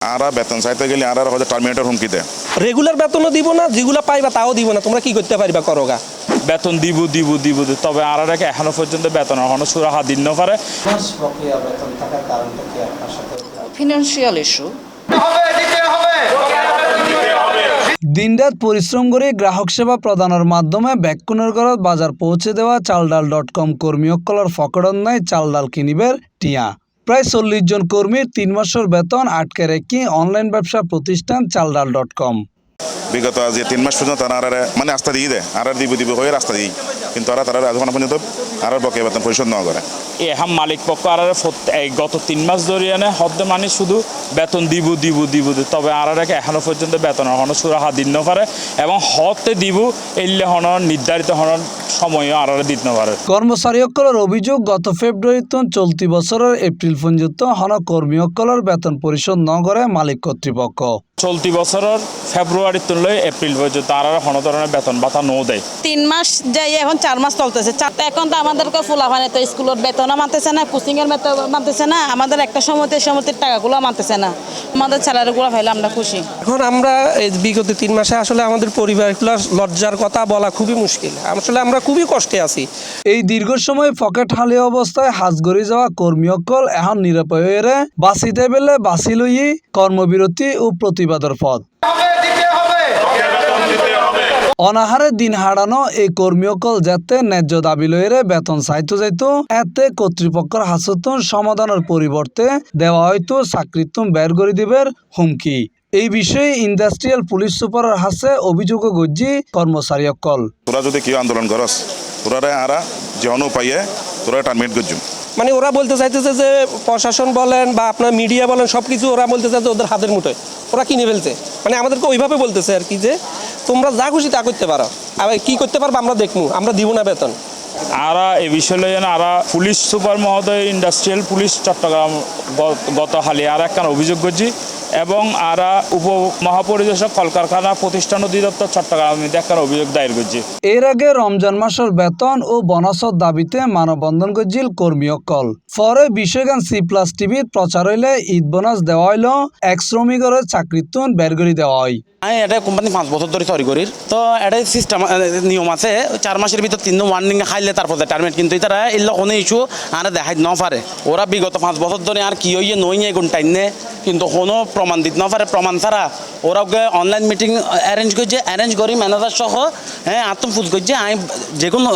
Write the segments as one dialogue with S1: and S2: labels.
S1: আরা বেতন চাইতে গেলে আর হয়তো টার্মিনেটর হুমকি দেয়।
S2: রেগুলার বেতনও দিব না, যেগুলো পাইবা তাও দিব না, তোমরা কি করতে পারবা করোগা।
S3: বেতন দিব তবে আর এখনো পর্যন্ত বেতন এখনো সুরাহা দিন না পারে।
S4: Financial issue.
S5: দিনরাত পরিশ্রম করে গ্রাহক সেবা প্রদানের মাধ্যমে ব্যাকুণের ঘরত বাজার পৌঁছে দেওয়া চালডাল.com কর্মীসকলৰ ফকড়ন নাই চালডাল কিনিবের টিয়া। প্রায় 40 জন কর্মীর 3 মাসের বেতন আটকে রেখে অনলাইন ব্যবসা প্রতিষ্ঠান চালডাল.com।
S1: বিগত আজ 3 মাস পর্যন্ত তারা মানে আস্থা দিয়ে দেয়, আর দিব হয়ে রাস্তা দিই, কিন্তু তারা এখন পর্যন্ত আর বকে বেতন পরিশোধ না করে।
S3: এখন মালিক পক্ষ আর গত 3 মাস ধরে হদ্দে মানে শুধু বেতন দিব তবে আর এখনো পর্যন্ত বেতন এখনো সুরাহা দিন না পারে এবং হতে দিব এলে হন নির্ধারিত হন সময়ও আর দিতে না পারে।
S5: কর্মচারীসকলের অভিযোগ গত ফেব্রুয়ারিত চলতি বছরের এপ্রিল পর্যন্ত হন কর্মীসকলের বেতন পরিশোধ ন করে মালিক কর্তৃপক্ষ।
S3: চলতি বছরের ফেব্রুয়ারি তুলনায় এপ্রিল পর্যন্ত আর কোনো ধরনের বেতন ভাতা নো দেয়।
S4: 3 মাস যাই এখন 4 মাস চলতেছে। এখন তো আমাদেরকে ফুলাফানে তো স্কুলের বেতনও মানতেছে না, কোচিংয়ের বেতন মানতেছে না, আমাদের একটা সময়তে টাকাগুলো মানতেছে না। আমাদের স্যালারিগুলো পাইলে আমরা খুশি।
S2: এখন আমরা এই বিগত 3 মাসে আসলে আমাদের পরিবারগুলো লজ্জার কথা বলা খুবই মুশকিল। আসলে আমরা খুবই কষ্টে আছি।
S5: এই দীর্ঘ সময় পকেট হালি অবস্থায় হাজগড়ি যাওয়া কর্মীসকল এখন নিরাপয় হয়ে বাঁচিতে পেলে বাঁচি লই কর্মবিরতি ও প্রতিবাদের পথ। অনাহারে দিন হারানো এই কর্মীসকল যাতে ন্যায্য দাবি লইরে বেতন চাইতো যাইতো এতে কর্তৃপক্ষের হাসতন সমাধানের পরিবর্তে দেওয়া হয়তো চাকরিত্বম বের করে দিবের হুমকি। এই বিষয়ে ইন্ডাস্ট্রিয়াল পুলিশ সুপারের হাসে অভিযোগ গজ্জি কর্মচারীসকল।
S1: তোরা যদি কেউ আন্দোলন করস তোরা আরা যেন পাইয়ে তোরা টার্মিনেট করছুম।
S2: মানে ওরা বলতে চাইতেছে যে প্রশাসন বলেন বা আপনার মিডিয়া বলেন সব কিছু ওরা বলতে চায় যে ওদের হাতের মুঠোয় ওরা কিনে ফেলছে। মানে আমাদেরকে ওইভাবে বলতেছে আর কি, যে তোমরা যা খুশি তা করতে পারো, আবার কি করতে পারবো আমরা দেখবো, আমরা দিব না বেতন।
S3: আরা এই বিষয়ে আরা পুলিশ সুপার মহোদয় ইন্ডাস্ট্রিয়াল পুলিশ চট্টগ্রাম গত হালি আর একখান অভিযোগ করছি এবং আরা উপ মহাপরিদর্শক কলকারখানা প্রতিষ্ঠান অধিদপ্তর চট্টগ্রাম একখান অভিযোগ দায়ের করছি।
S5: এর আগে রমজান মাসের বেতন ও বোনাসের দাবিতে মানববন্ধন করছিল কর্মীসকল। পরে বিষয়গান C+ টিভির প্রচার হইলে ঈদ বোনাস দেওয়া হইল, এক শ্রমিকের চাকরিত্বন বের করে দেওয়া হয়।
S6: এটা কোম্পানি 5 বছর ধরে তৈরি করি, তো এটা সিস্টেম নিয়ম আছে 4 মাসের ভিতর 3 ওয়ার্নিং খাইলে তারপর টার্মিনেট, কিন্তু তারা এগুলো কোনো ইস্যু আর দেখাই ন পারে। ওরা বিগত 5 বছর ধরে আর কি হইয়ে নই এগুন টাইনে কিন্তু কোনো প্রমাণ দিতে না পারে। প্রমাণ ছাড়া ওরা অনলাইন মিটিং অ্যারেঞ্জ করি ম্যানেজার সহ, হ্যাঁ আত্মফুজ করছে আই যে কোনো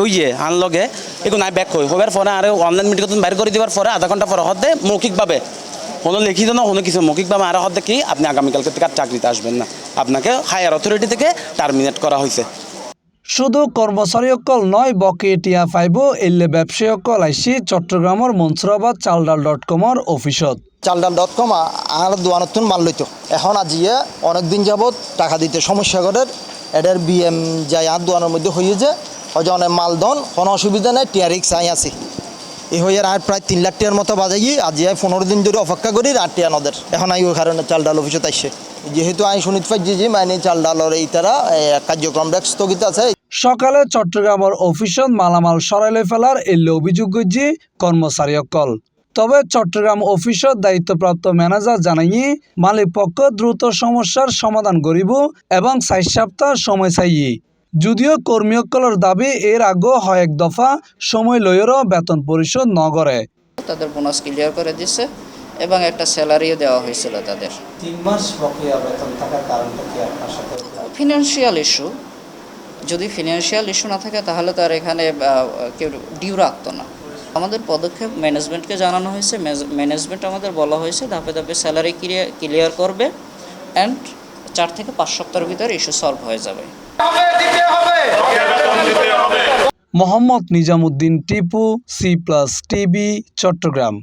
S6: ওইয়ে আনলগে এগুলো আই ব্যাক হইবার পরে আর অনলাইন মিটিং বের করে দেওয়ার পরে আধা ঘন্টা পরে হতে মৌখিকভাবে কোনো লিখিত না কোনো কিছু মৌখিকভাবে আরো হতে কি আপনি আগামীকালকে থেকে আর চাকরিতে আসবেন না, আপনাকে হায়ার অথরিটি থেকে টার্মিনেট করা হয়েছে।
S5: শুধু কর্মচারীসকল নয় বকেটিয়া পাইব এলে ব্যবসায়ীসকল আইসি চট্টগ্রামের মনসুরাবাদ চালডাল.comর অফিসত।
S7: চালডাল.com আর দোয়ানতুন মাল লইতো, এখন আজিয়ে অনেকদিন যাবৎ টাকা দিতে সমস্যা করে। এটার BM যায় আর দোয়ানের মধ্যে হয়েছে হয়তো অনেক মাল দন, কোনো অসুবিধা নেই, টিয়ারিক্স আই আছি। এই হয়ে আর প্রায় 3 লাখ টাকার মতো বাজাই আজি 15 দিন ধরে অপেক্ষা করি আর টিয়া নদের এখন আই ওই কারণে চালডাল অফিসত আসছে। যেহেতু আই শুনিত পাইছি যে মানে চালডালের এই তারা কার্যক্রম স্থগিত আছে।
S5: সকালে চট্টগ্রামের অফিসত মালামাল সরাইলে ফেলার এলে অভিযোগ গজ্জি কর্মচারীসকল। তবে চট্টগ্রাম অফিসত দায়িত্বপ্রাপ্ত ম্যানেজার জানাই মালিক পক্ষ দ্রুত সমস্যার সমাধান করিব এবং 4 সপ্তাহ সময় চাই। যদিও কর্মীসকলের দাবি এর আগে এক দফা সময় লইয়েরও বেতন পরিশোধ ন করে।
S4: তাদের বোনাস ক্লিয়ার করে দিচ্ছে এবং একটা স্যালারিও দেওয়া হয়েছিল তাদের।
S8: 3 মাস বকেয়া বেতন থাকার কারণটা কি আপনার সাথে?
S4: Financial issue. যদি ফিনান্সিয়াল ইস্যু না থাকে তাহলে তার এখানে কেউ ডিউ রাখতো না। আমাদের পদক্ষেপ ম্যানেজমেন্টকে জানানো হয়েছে, ম্যানেজমেন্ট আমাদের বলা হয়েছে ধাপে ধাপে স্যালারি ক্লিয়ার করবে অ্যান্ড 4 থেকে 5 সপ্তাহের ভিতরে ইস্যু সলভ হয়ে যাবে।
S5: Mohammad Nizamuddin Tipu, C+ TV, Chittagong.